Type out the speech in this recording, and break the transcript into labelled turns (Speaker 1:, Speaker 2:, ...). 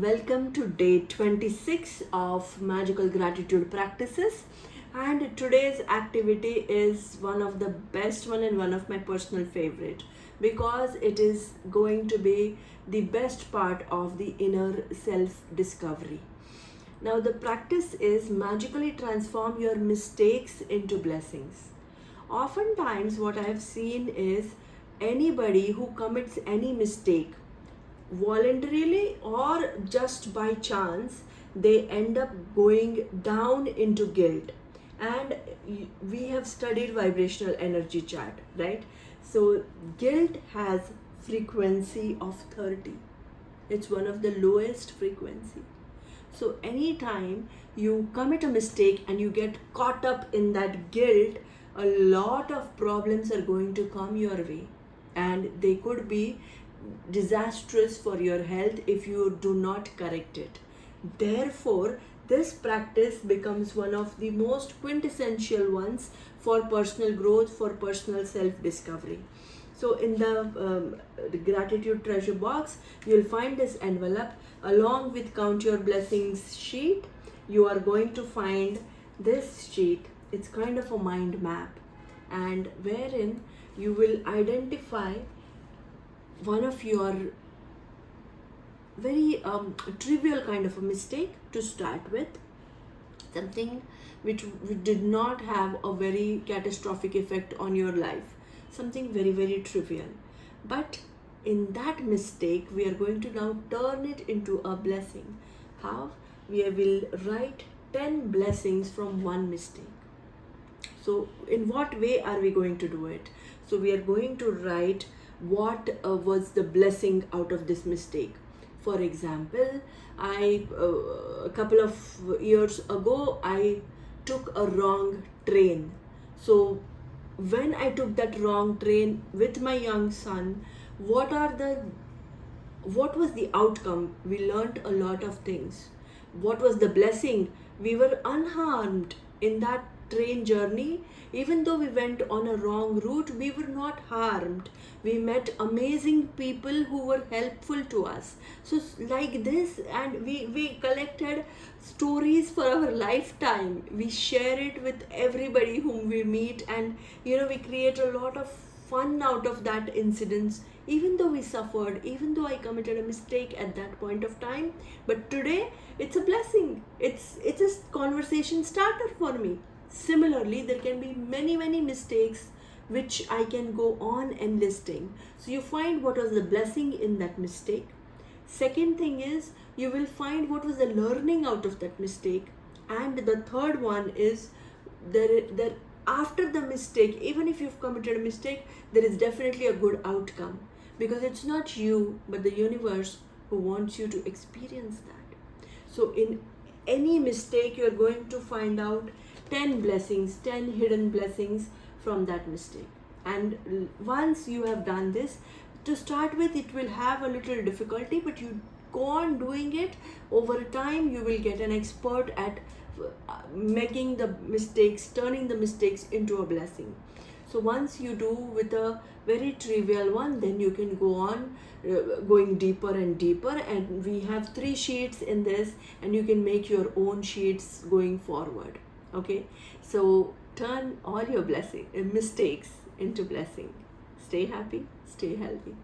Speaker 1: Welcome to day 26 of Magical Gratitude Practices. And today's activity is one of the best one and one of my personal favorite because it is going to be the best part of the inner self discovery. Now the practice is magically transform your mistakes into blessings. Oftentimes what I have seen is anybody who commits any mistake voluntarily or just by chance, they end up going down into guilt. And we have studied vibrational energy chart, right? So guilt has frequency of 30. It's one of the lowest frequency. So anytime you commit a mistake and you get caught up in that guilt, a lot of problems are going to come your way, and they could be disastrous for your health if you do not correct it. Therefore, this practice becomes one of the most quintessential ones for personal growth, for personal self discovery. So, in the gratitude treasure box, you'll find this envelope along with Count Your Blessings sheet. You are going to find this sheet. It's kind of a mind map, and wherein you will identify one of your very trivial kind of a mistake to start with, something which did not have a very catastrophic effect on your life, something very very trivial, but in that mistake we are going to now turn it into a blessing. How? We will write 10 blessings from one mistake. So in what way are we going to do it? So we are going to write what was the blessing out of this mistake. For example, a couple of years ago I took a wrong train. So when I took that wrong train with my young son, what was the outcome? We learned a lot of things. What was the blessing? We were unharmed in that train journey. Even though we went on a wrong route, we were not harmed. We met amazing people who were helpful to us. So like this, and we collected stories for our lifetime. We share it with everybody whom we meet, and we create a lot of fun out of that incidents. Even though we suffered, even though I committed a mistake at that point of time, but today it's a blessing. It's a conversation starter for me. Similarly, there can be many mistakes which I can go on enlisting. So you find what was the blessing in that mistake. Second thing is, you will find what was the learning out of that mistake. And the third one is, there after the mistake, even if you've committed a mistake, there is definitely a good outcome, because it's not you but the universe who wants you to experience that. So in any mistake, you're going to find out 10 blessings, 10 hidden blessings from that mistake. And once you have done this, to start with, it will have a little difficulty, but you go on doing it. Over time, you will get an expert at making the mistakes, turning the mistakes into a blessing. So once you do with a very trivial one, then you can go on going deeper and deeper. And we have 3 sheets in this, and you can make your own sheets going forward. Okay, so turn all your mistakes into blessing. Stay happy, stay healthy.